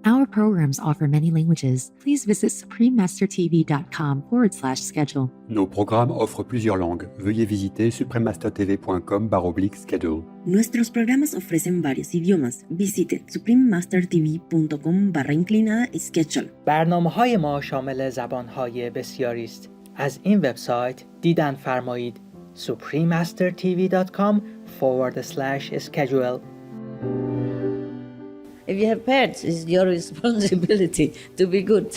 Our programs offer many languages. Please visit suprememastertv.com/schedule. Nos programmes offrent plusieurs langues. Veuillez visiter suprememastertv.com/schedule. Nuestros programas ofrecen varios idiomas. Visite suprememastertv.com/schedule. برنامه‌های ما شامل زبان‌های بسیاری است. از این وبسایت دیدن فرمایید suprememastertv.com/schedule. If you have pets, it's your responsibility to be good.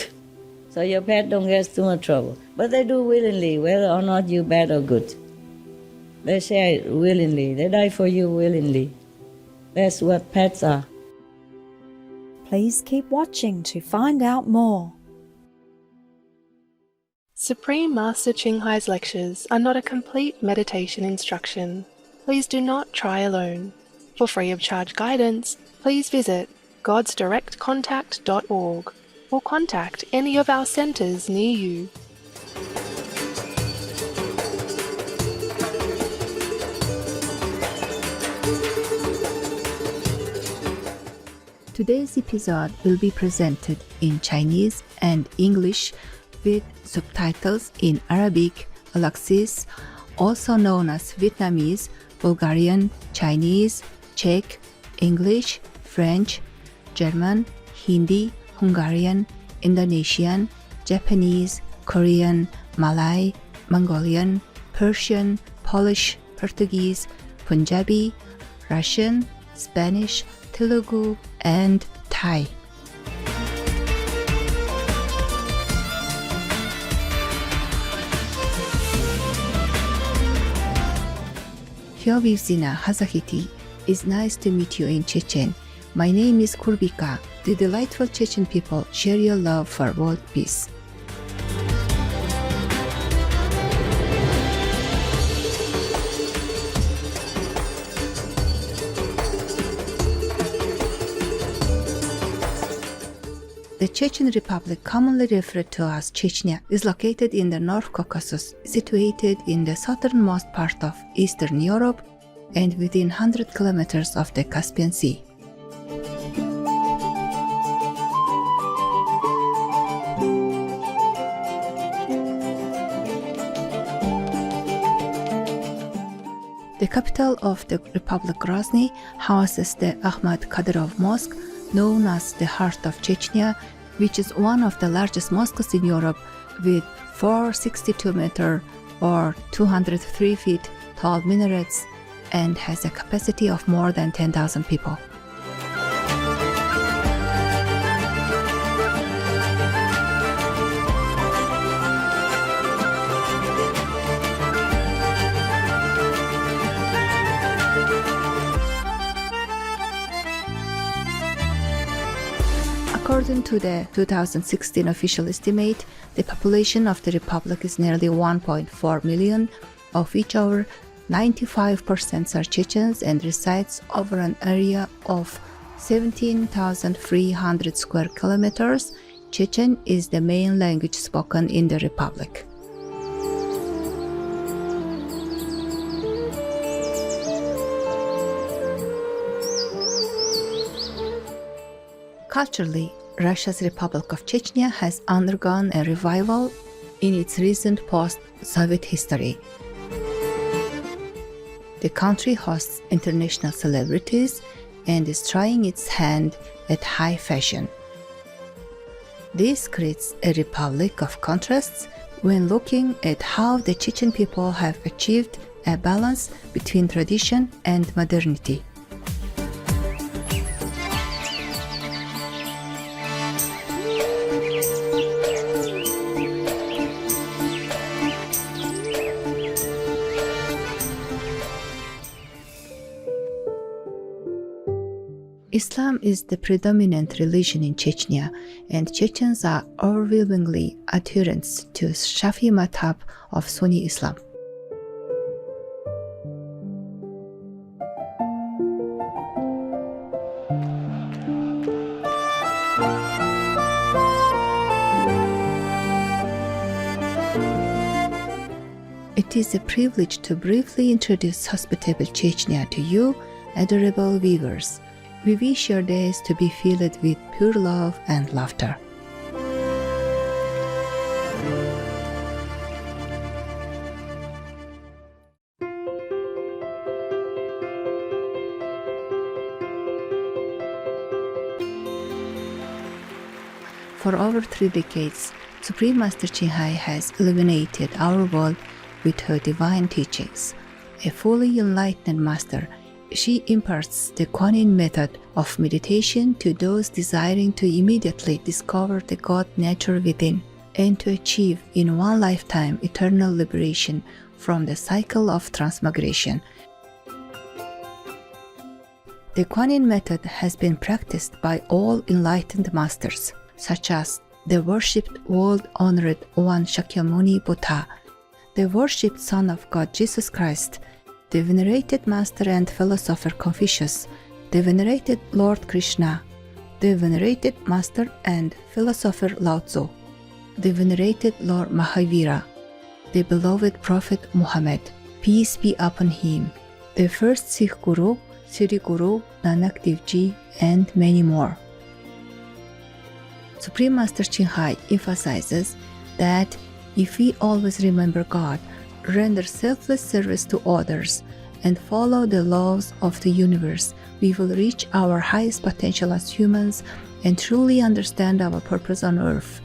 So your pet don't get too much trouble. But they do willingly, whether or not you bad or good. They share it willingly. They die for you willingly. That's what pets are. Please keep watching to find out more. Supreme Master Ching Hai's lectures are not a complete meditation instruction. Please do not try alone. For free of charge guidance, please visit godsdirectcontact.org or contact any of our centers near you. Today's episode will be presented in Chinese and English with subtitles in Arabic, Alaxis, also known as Vietnamese, Bulgarian, Chinese, Czech, English, French, German, Hindi, Hungarian, Indonesian, Japanese, Korean, Malay, Mongolian, Persian, Polish, Portuguese, Punjabi, Russian, Spanish, Telugu, and Thai. Hyovivzina Hazahiti. It's nice to meet you in Chechen. My name is Kurbika. The delightful Chechen people share your love for world peace. The Chechen Republic, commonly referred to as Chechnya, is located in the North Caucasus, situated in the southernmost part of Eastern Europe and within 100 kilometers of the Caspian Sea. The capital of the Republic, Grozny, houses the Ahmad Kadyrov Mosque, known as the Heart of Chechnya, which is one of the largest mosques in Europe with 462-meter or 203 feet tall minarets and has a capacity of more than 10,000 people. According to the 2016 official estimate, the population of the Republic is nearly 1.4 million, of which over 95% are Chechens and resides over an area of 17,300 square kilometers. Chechen is the main language spoken in the Republic. Culturally, Russia's Republic of Chechnya has undergone a revival in its recent post-Soviet history. The country hosts international celebrities and is trying its hand at high fashion. This creates a republic of contrasts when looking at how the Chechen people have achieved a balance between tradition and modernity. Islam is the predominant religion in Chechnya, and Chechens are overwhelmingly adherents to Shafi madhab of Sunni Islam. It is a privilege to briefly introduce hospitable Chechnya to you, adorable viewers. We wish your days to be filled with pure love and laughter. For over 3 decades, Supreme Master Ching Hai has illuminated our world with her divine teachings. A fully enlightened master, she imparts the Kuan method of meditation to those desiring to immediately discover the God nature within and to achieve in one lifetime eternal liberation from the cycle of transmigration. The Kuan method has been practiced by all enlightened masters, such as the worshipped world-honored One Shakyamuni Buddha, the worshipped Son of God Jesus Christ, the venerated Master and Philosopher Confucius, the venerated Lord Krishna, the venerated Master and Philosopher Lao Tzu, the venerated Lord Mahavira, the beloved Prophet Muhammad, peace be upon him, the first Sikh Guru, Sri Guru Nanak Dev Ji, and many more. Supreme Master Ching Hai emphasizes that if we always remember God, render selfless service to others, and follow the laws of the universe, we will reach our highest potential as humans and truly understand our purpose on earth.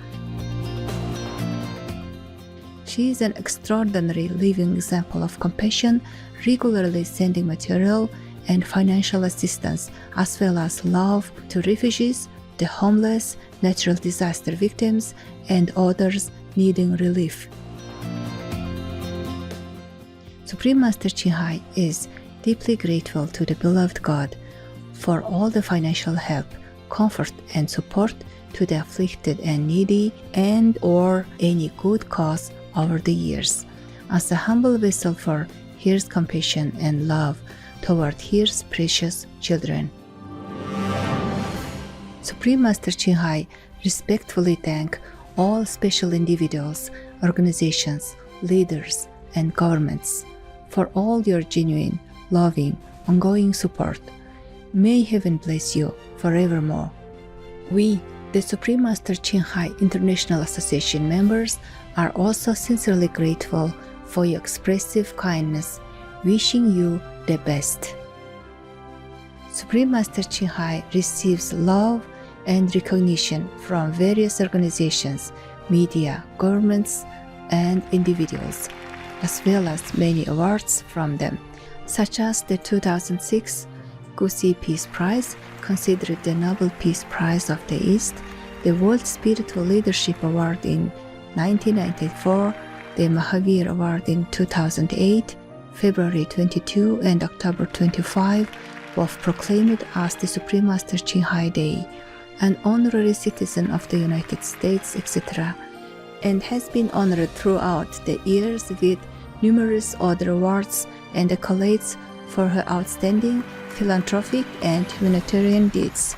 She is an extraordinary living example of compassion, regularly sending material and financial assistance, as well as love to refugees, the homeless, natural disaster victims, and others needing relief. Supreme Master Ching Hai is deeply grateful to the beloved God for all the financial help, comfort, and support to the afflicted and needy and/or any good cause over the years. As a humble vessel for His compassion and love toward His precious children. Supreme Master Ching Hai respectfully thank all special individuals, organizations, leaders, and governments for all your genuine, loving, ongoing support. May heaven bless you forevermore. We, the Supreme Master Ching Hai International Association members, are also sincerely grateful for your expressive kindness, wishing you the best. Supreme Master Ching Hai receives love and recognition from various organizations, media, governments, and individuals, as well as many awards from them, such as the 2006 Gusi Peace Prize, considered the Nobel Peace Prize of the East, the World Spiritual Leadership Award in 1994, the Mahavir Award in 2008, February 22 and October 25, both proclaimed as the Supreme Master Ching Hai Day, an honorary citizen of the United States, etc., and has been honored throughout the years with numerous other awards and accolades for her outstanding philanthropic and humanitarian deeds.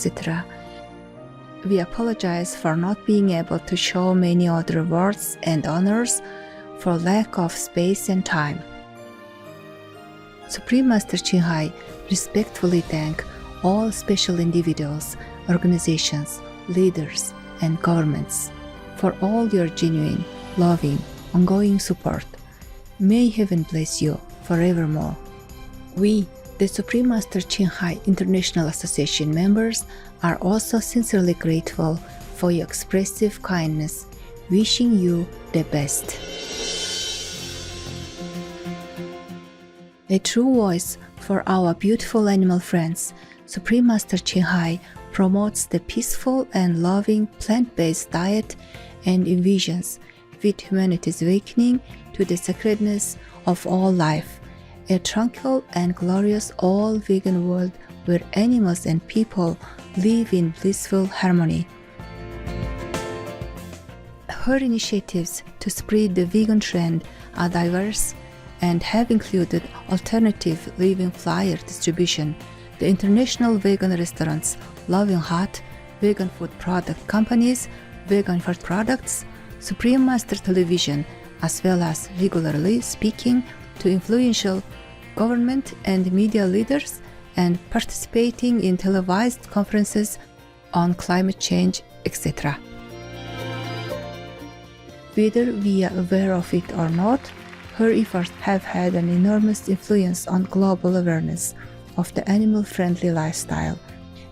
etc. We apologize for not being able to show many other awards and honors for lack of space and time. Supreme Master Ching Hai respectfully thank all special individuals, organizations, leaders, and governments for all your genuine, loving, ongoing support. May heaven bless you forevermore. We, the Supreme Master Ching Hai International Association members, are also sincerely grateful for your expressive kindness, wishing you the best. A true voice for our beautiful animal friends, Supreme Master Ching Hai promotes the peaceful and loving plant-based diet and envisions with humanity's awakening to the sacredness of all life, a tranquil and glorious all-vegan world where animals and people live in blissful harmony. Her initiatives to spread the vegan trend are diverse and have included alternative living flyer distribution, the international vegan restaurants Loving Hot, vegan food product companies, vegan food products, Supreme Master Television, as well as regularly speaking to influential government and media leaders and participating in televised conferences on climate change, etc. Whether we are aware of it or not, her efforts have had an enormous influence on global awareness of the animal-friendly lifestyle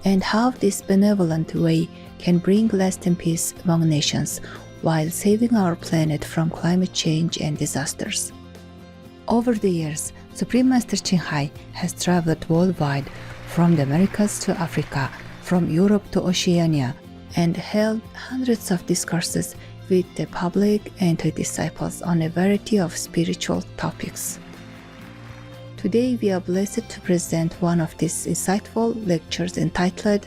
and how this benevolent way can bring lasting peace among nations while saving our planet from climate change and disasters. Over the years, Supreme Master Ching Hai has traveled worldwide, from the Americas to Africa, from Europe to Oceania, and held hundreds of discourses with the public and her disciples on a variety of spiritual topics. Today we are blessed to present one of these insightful lectures entitled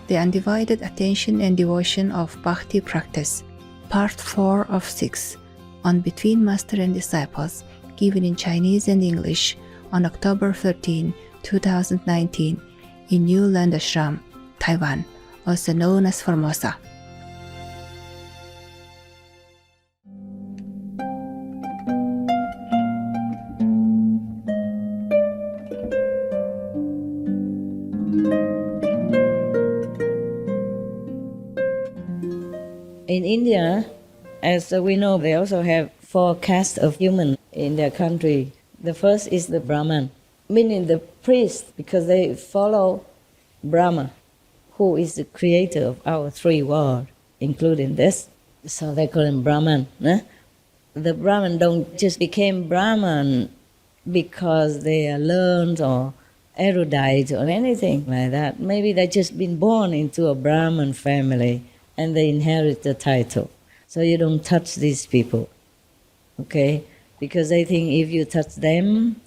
The Undivided Attention and Devotion of Bhakti Practice, Part 4 of 6, on Between Master and Disciples, given in Chinese and English on October 13, 2019 in New Land Ashram, Taiwan, also known as Formosa. In India, as we know, they also have 4 castes of human in their country. The first is the Brahman, meaning the priest, because they follow Brahma, who is the creator of our 3 worlds, including this. So they call him Brahman. The Brahman don't just became Brahman because they are learned or erudite or anything like that. Maybe they just been born into a Brahman family and they inherit the title. So you don't touch these people, okay? Because they think if you touch them,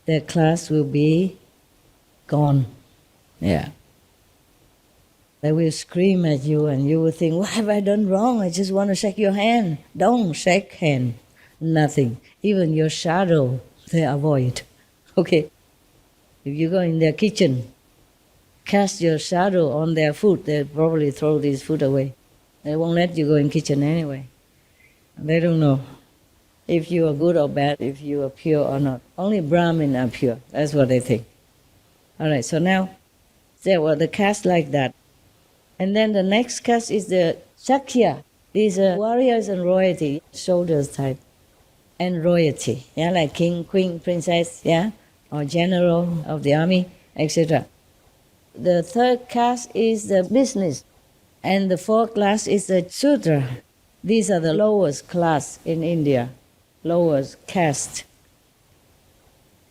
their class will be gone. Yeah. They will scream at you and you will think, what have I done wrong? I just want to shake your hand. Don't shake hand. Nothing. Even your shadow, they avoid. Okay? If you go in their kitchen, cast your shadow on their food, they'll probably throw this food away. They won't let you go in kitchen anyway. They don't know if you are good or bad, if you are pure or not. Only Brahmin are pure. That's what they think. All right, so now there were the caste like that. And then the next caste is the Shakya. These are warriors and royalty, soldiers type, and royalty. Yeah, like king, queen, princess, yeah, or general of the army, etc. The third caste is the business, and the fourth class is the Shudra. These are the lowest class in India, lowest caste.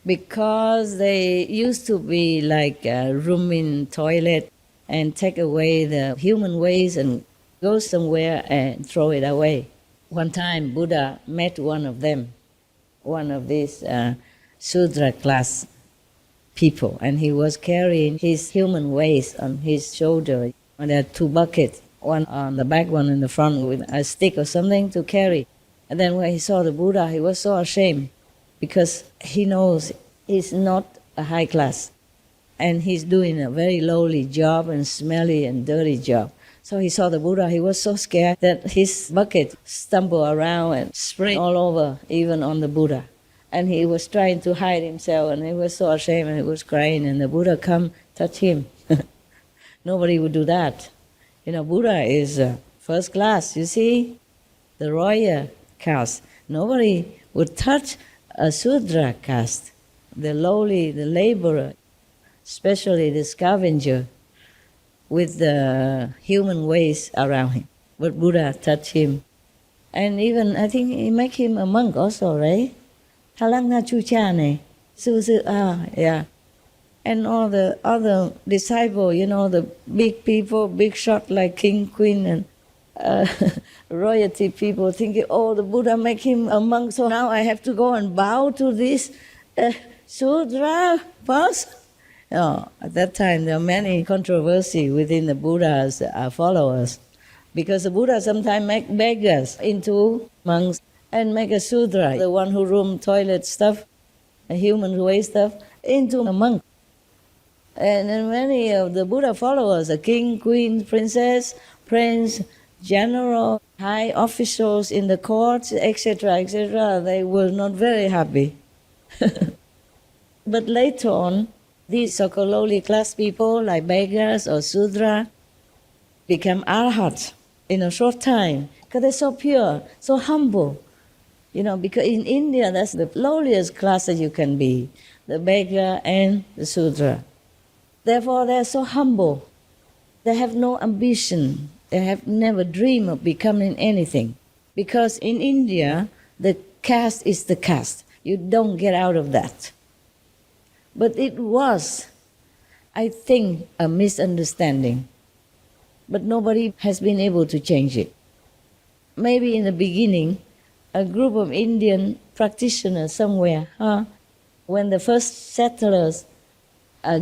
Because they used to be like a room in toilet and take away the human waste and go somewhere and throw it away. One time Buddha met one of them, one of these Shudra class people, and he was carrying his human waste on his shoulder. And there are 2 buckets, one on the back, one in the front, with a stick or something to carry. And then when he saw the Buddha, he was so ashamed because he knows he's not a high class. and he's doing a very lowly job and smelly and dirty job. So he saw the Buddha. He was so scared that his bucket stumbled around and sprayed all over, even on the Buddha. And he was trying to hide himself, and he was so ashamed, and he was crying, and the Buddha come touch him. Nobody would do that. You know, Buddha is first class, you see, the royal caste. Nobody would touch a Sudra caste, the lowly, the laborer, especially the scavenger with the human waste around him. But Buddha touched him. And even, I think, he make him a monk also, right? Halang na chucha ne, yeah. And all the other disciples, you know, the big people, big shot like king, queen, and royalty people thinking, oh, the Buddha make him a monk, so now I have to go and bow to this Sudra person. Oh, at that time, there are many controversy within the Buddha's followers, because the Buddha sometimes make beggars into monks and make a Sudra, the one who room toilet stuff, a human waste stuff, into a monk. And then many of the Buddha followers, a king, queen, princess, prince, general, high officials in the courts, etc., etc., they were not very happy. But later on, these so-called lowly class people, like beggars or Sudra, become arhats in a short time, because they're so pure, so humble. You know, because in India, that's the lowliest class that you can be, the beggar and the Sudra. Therefore, they're so humble. They have no ambition. They have never dreamed of becoming anything. Because in India, the caste is the caste. You don't get out of that. But it was, I think, a misunderstanding. But nobody has been able to change it. Maybe in the beginning, a group of Indian practitioners somewhere, when the first settlers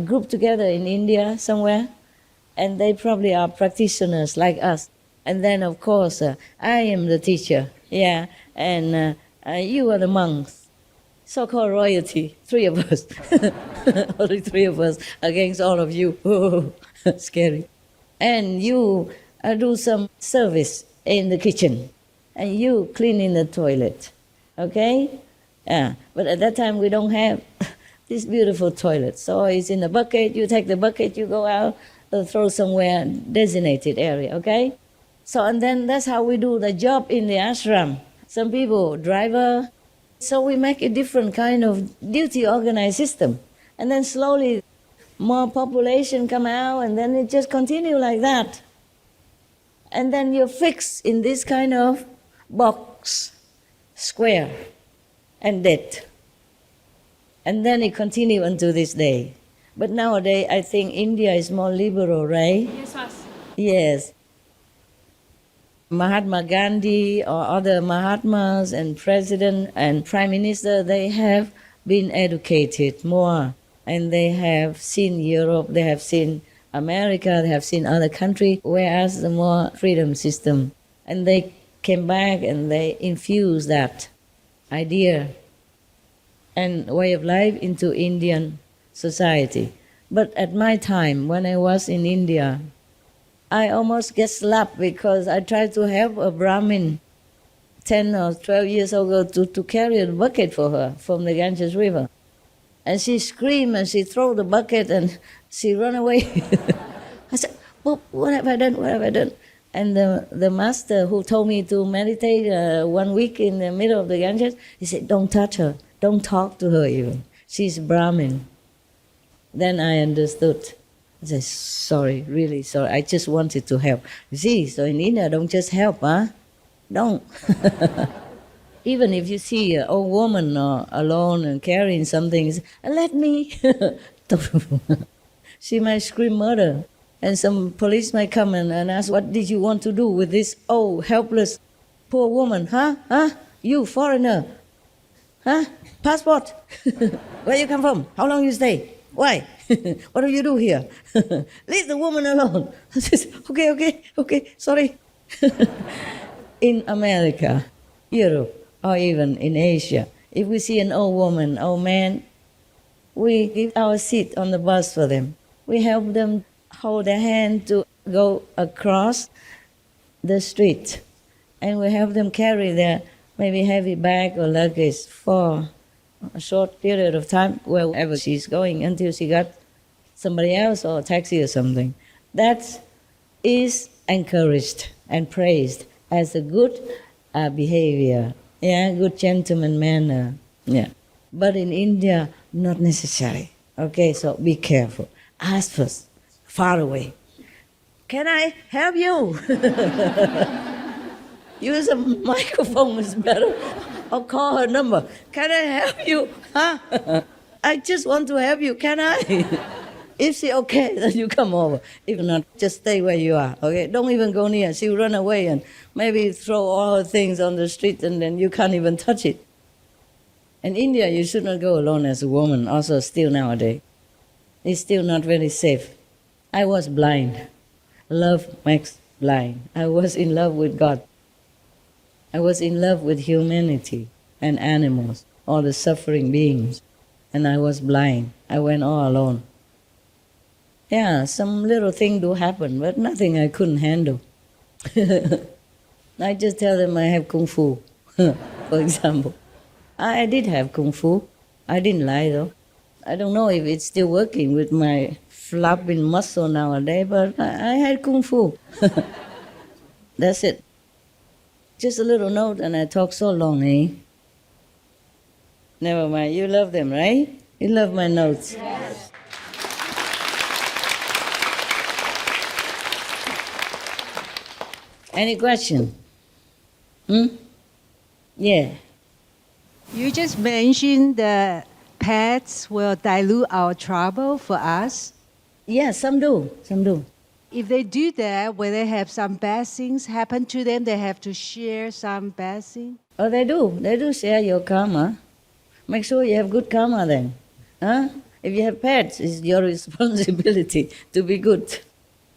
grouped together in India somewhere, and they probably are practitioners like us. And then, of course, I am the teacher, yeah, and you are the monks, so-called royalty, 3 of us, only 3 of us against all of you, scary. And you do some service in the kitchen, and you clean in the toilet, okay? Yeah, but at that time we don't have this beautiful toilet. So it's in the bucket, you take the bucket, you go out, throw somewhere, designated area, okay? So, and then that's how we do the job in the ashram. Some people, driver, so we make a different kind of duty organized system. And then slowly more population come out, and then it just continue like that. And then you're fixed in this kind of box, square, and dead. And then it continues until this day. But nowadays, I think India is more liberal, right? Yes, Mas. Yes. Mahatma Gandhi or other Mahatmas and president and prime minister, they have been educated more. And they have seen Europe, they have seen America, they have seen other countries, whereas the more freedom system. And they came back and they infused that idea and way of life into Indian society. But at my time, when I was in India, I almost get slapped because I tried to help a Brahmin 10 or 12 years ago to carry a bucket for her from the Ganges River. And she screamed and she threw the bucket and she ran away. I said, well, what have I done? What have I done? And the master who told me to meditate 1 week in the middle of the Ganges, he said, don't touch her. Don't talk to her even. She's Brahmin. Then I understood. I said, sorry, really sorry. I just wanted to help. You see, so in India, don't just help, huh? Don't. Even if you see an old woman alone and carrying something, say, let me. She might scream murder. And some police might come and ask, what did you want to do with this old, helpless, poor woman? Huh? You, foreigner. Huh? Passport? Where you come from? How long you stay? Why? What do you do here? Leave the woman alone. I said, okay, sorry. In America, Europe, or even in Asia, if we see an old woman, old man, We give our seat on the bus for them. We help them hold their hand to go across the street. And we help them carry their maybe heavy bag or luggage for a short period of time, wherever she's going, until she got somebody else or a taxi or something. That is encouraged and praised as a good behavior, good gentleman manner. Yeah. But in India, not necessary. Okay, so be careful. Ask first, far away. Can I help you? Use a microphone is better. Or call her number. Can I help you? Huh? I just want to help you. Can I? If she okay, then you come over. If not, just stay where you are. Okay? Don't even go near. She'll run away and maybe throw all her things on the street, and then you can't even touch it. In India, you should not go alone as a woman. Also, still nowadays, it's still not very safe. I was blind. Love makes blind. I was in love with God. I was in love with humanity and animals, all the suffering beings, and I was blind. I went all alone. Yeah, some little thing do happen, but nothing I couldn't handle. I just tell them I have Kung Fu, for example. I did have Kung Fu. I didn't lie though. I don't know if it's still working with my flopping muscle nowadays, but I had Kung Fu. That's it. Just a little note, and I talk so long, eh? Never mind. You love them, right? You love my notes. Yes. Any question? Yeah. You just mentioned that pets will dilute our trouble for us. Yeah, some do. Some do. If they do that, when they have some bad things happen to them, they have to share some bad things. Oh, they do. They do share your karma. Make sure you have good karma then. Huh? If you have pets, it's your responsibility to be good.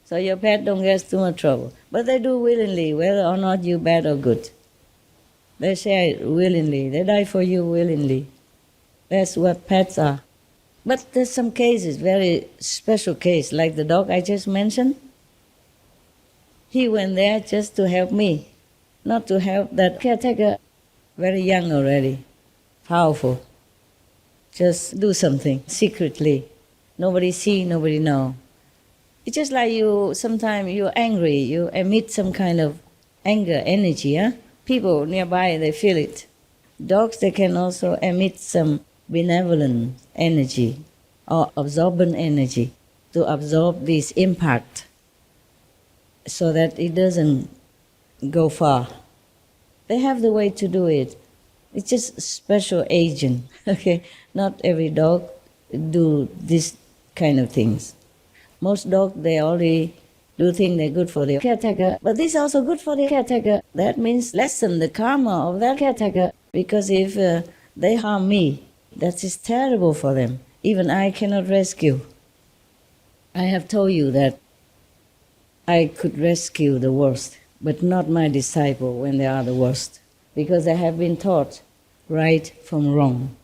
So your pet don't get too much trouble. But they do willingly, whether or not you bad or good. They share it willingly. They die for you willingly. That's what pets are. But there's some cases, very special case, like the dog I just mentioned. He went there just to help me, not to help that caretaker, very young already, powerful. Just do something secretly. Nobody see, nobody know. It's just like you, sometimes you're angry, you emit some kind of anger, energy, huh? People nearby, they feel it. Dogs, they can also emit some benevolent energy or absorbent energy to absorb this impact so that it doesn't go far. They have the way to do it. It's just a special agent, okay? Not every dog do this kind of things. Most dogs, they only do things they're good for the caretaker, but this is also good for the caretaker. That means lessen the karma of that caretaker, because if they harm me, that is terrible for them. Even I cannot rescue. I have told you that I could rescue the worst, but not my disciple when they are the worst, because they have been taught right from wrong,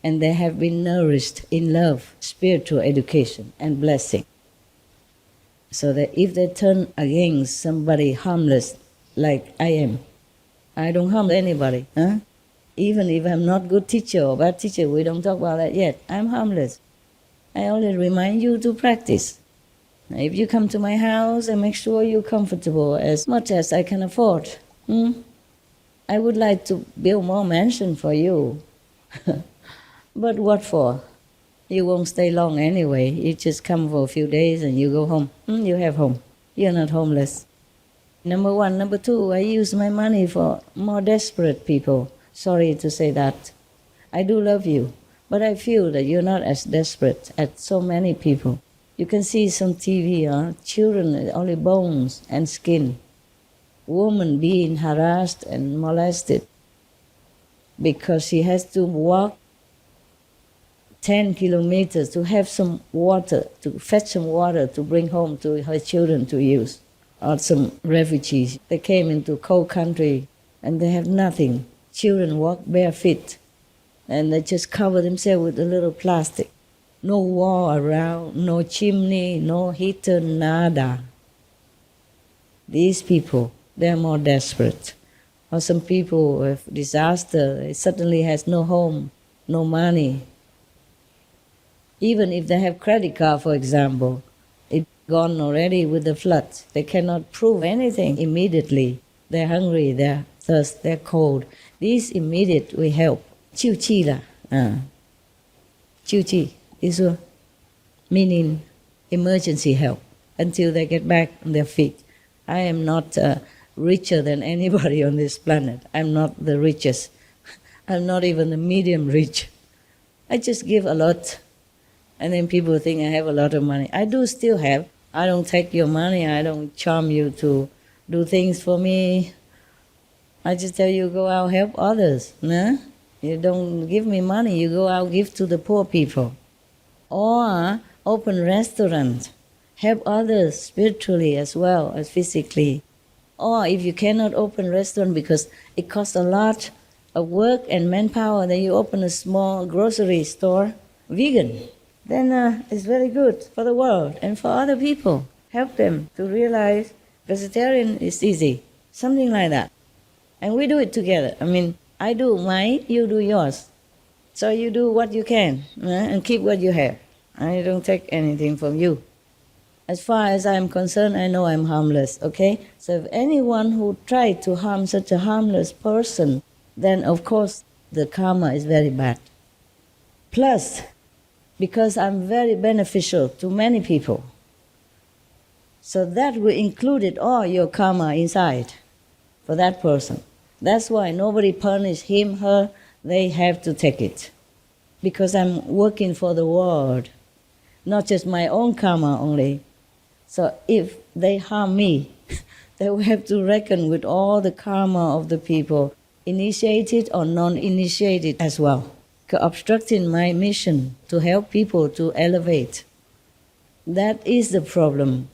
and they have been nourished in love, spiritual education, and blessing. So that if they turn against somebody harmless like I am, I don't harm anybody. Huh? Even if I'm not good teacher or bad teacher, we don't talk about that yet. I'm harmless. I only remind you to practice. If you come to my house, I make sure you're comfortable as much as I can afford. I would like to build more mansion for you. But what for? You won't stay long anyway. You just come for a few days and you go home. You have home. You're not homeless. Number one. Number two, I use my money for more desperate people. Sorry to say that. I do love you, but I feel that you're not as desperate as so many people. You can see some TV, children, only bones and skin. Woman being harassed and molested because she has to walk 10 kilometers to have some water, to fetch some water to bring home to her children to use. Or some refugees, they came into cold country and they have nothing. Children walk barefoot and they just cover themselves with a little plastic. No wall around, no chimney, no heater, nada. These people, they're more desperate. Or some people with disaster, it suddenly has no home, no money. Even if they have credit card, for example, it's gone already with the flood. They cannot prove anything immediately. They're hungry, they're thirsty, they're cold. These immediate we help. Chiu chi la. Chiu chi is meaning emergency help until they get back on their feet. I am not richer than anybody on this planet. I'm not the richest. I'm not even the medium rich. I just give a lot. And then people think I have a lot of money. I do still have. I don't take your money. I don't charm you to do things for me. I just tell you, go out, help others. Nah? You don't give me money. You go out, give to the poor people. Or open restaurant. Help others spiritually as well as physically. Or if you cannot open restaurant because it costs a lot of work and manpower, then you open a small grocery store, vegan. Then it's very good for the world and for other people. Help them to realize vegetarian is easy, something like that. And we do it together. I mean, I do mine, you do yours. So you do what you can and keep what you have. I don't take anything from you. As far as I'm concerned, I know I'm harmless, okay? So if anyone who tried to harm such a harmless person, then of course the karma is very bad. Plus, because I'm very beneficial to many people, so that will include all your karma inside for that person. That's why nobody punish him, her, they have to take it. Because I'm working for the world, not just my own karma only. So if they harm me, they will have to reckon with all the karma of the people, initiated or non-initiated as well, obstructing my mission to help people to elevate. That is the problem,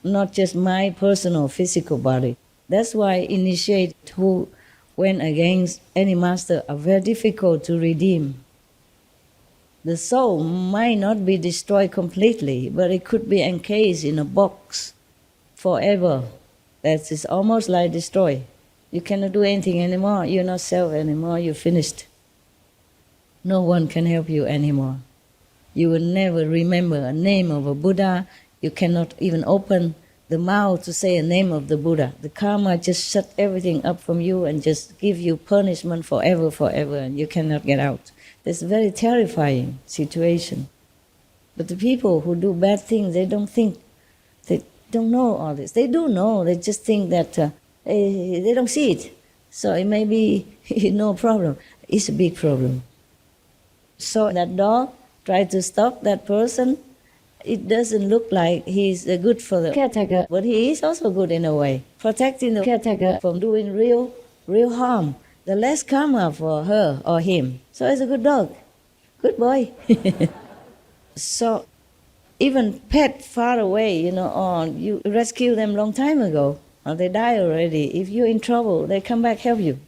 not just my personal physical body. That's why initiate who went against any master are very difficult to redeem. The soul might not be destroyed completely, but it could be encased in a box forever. That is almost like destroyed. You cannot do anything anymore. You're not self anymore. You're finished. No one can help you anymore. You will never remember a name of a Buddha. You cannot even open the mouth to say a name of the Buddha. The karma just shut everything up from you and just give you punishment forever, and you cannot get out. It's a very terrifying situation. But the people who do bad things, they don't think, they don't know all this. They do know, they just think that they don't see it. So it may be no problem. It's a big problem. So that dog tried to stop that person. It doesn't look like he's good for the caretaker, but he is also good in a way, protecting the caretaker from doing real harm. The less karma for her or him. So it's a good dog. Good boy. So even pet far away, or you rescue them long time ago, or they die already. If you're in trouble, they come back help you.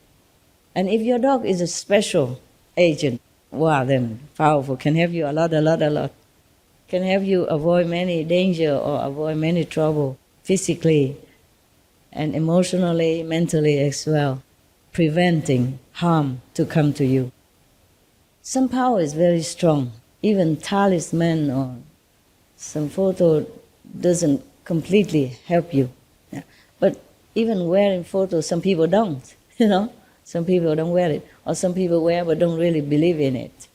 And if your dog is a special agent, wow, then powerful, can help you a lot. Can help you avoid many danger or avoid many trouble physically and emotionally, mentally as well, preventing harm to come to you. Some power is very strong. Even talisman or some photo doesn't completely help you. Yeah. But even wearing photos, some people don't, Some people don't wear it. Or some people wear but don't really believe in it.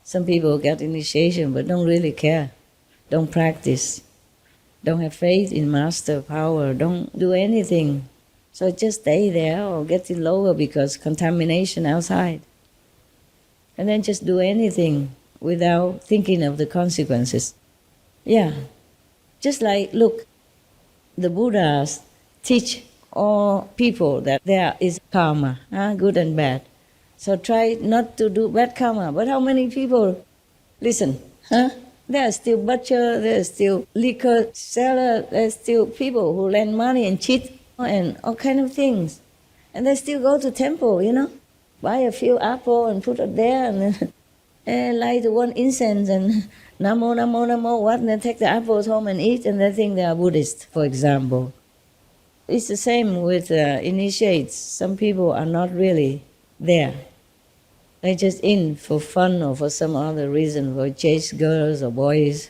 Some people get initiation but don't really care, don't practice, don't have faith in master power, don't do anything. So just stay there or get it lower because contamination outside. And then just do anything without thinking of the consequences. Yeah. Just like, look, the Buddhas teach all people that there is karma, good and bad. So try not to do bad karma. But how many people listen? There are still butcher, there are still liquor seller, there are still people who lend money and cheat and all kind of things. And they still go to temple, buy a few apple and put it there and then light one incense and namo, namo, namo, what? And they take the apples home and eat, and they think they are Buddhist, for example. It's the same with initiates. Some people are not really there. They're just in for fun or for some other reason, for chase girls or boys.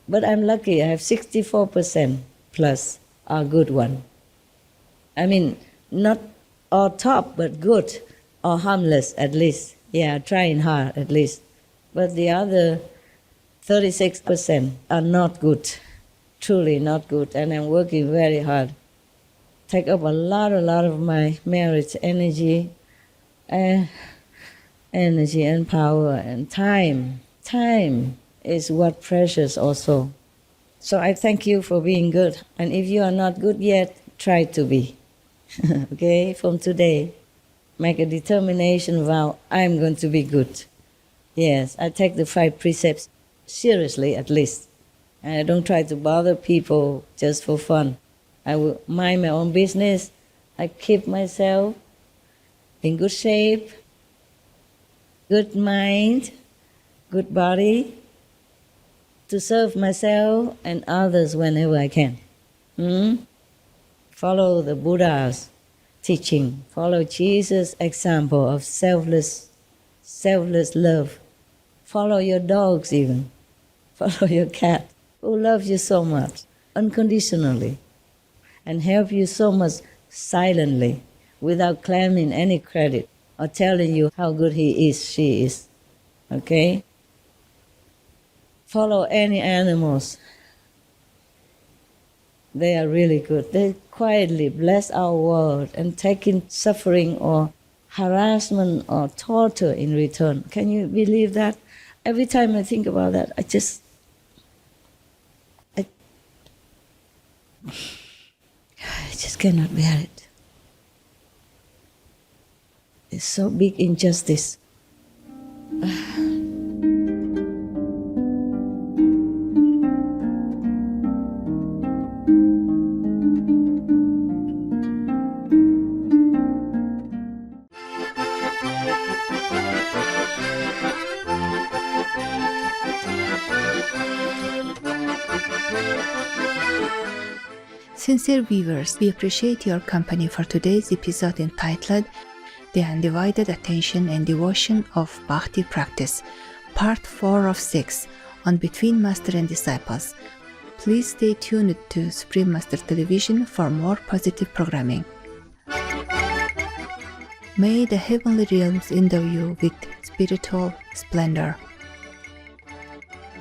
But I'm lucky, I have 64% plus are good one. I mean, not all top, but good or harmless at least. Yeah, trying hard at least. But the other 36% are not good, truly not good, and I'm working very hard. Take up a lot of my marriage energy and power and time. Time is what precious also. So I thank you for being good. And if you are not good yet, try to be. Okay, from today, make a determination vow, I'm going to be good. Yes, I take the 5 precepts seriously at least. And I don't try to bother people just for fun. I will mind my own business. I keep myself in good shape, good mind, good body, to serve myself and others whenever I can. Follow the Buddha's teaching. Follow Jesus' example of selfless love. Follow your dogs even. Follow your cat who loves you so much, unconditionally, and help you so much silently, without claiming any credit or telling you how good he is, she is. Okay? Follow any animals. They are really good. They quietly bless our world and taking suffering or harassment or torture in return. Can you believe that? Every time I think about that, I just cannot bear it. It's so big injustice. Sincere viewers, we appreciate your company for today's episode entitled The Undivided Attention and Devotion of Bhakti Practice, Part 4 of 6 on Between Master and Disciples. Please stay tuned to Supreme Master Television for more positive programming. May the heavenly realms endow you with spiritual splendor.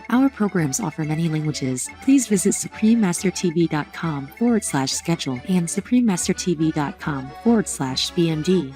Our programs offer many languages. Please visit suprememastertv.com/schedule and suprememastertv.com/BMD.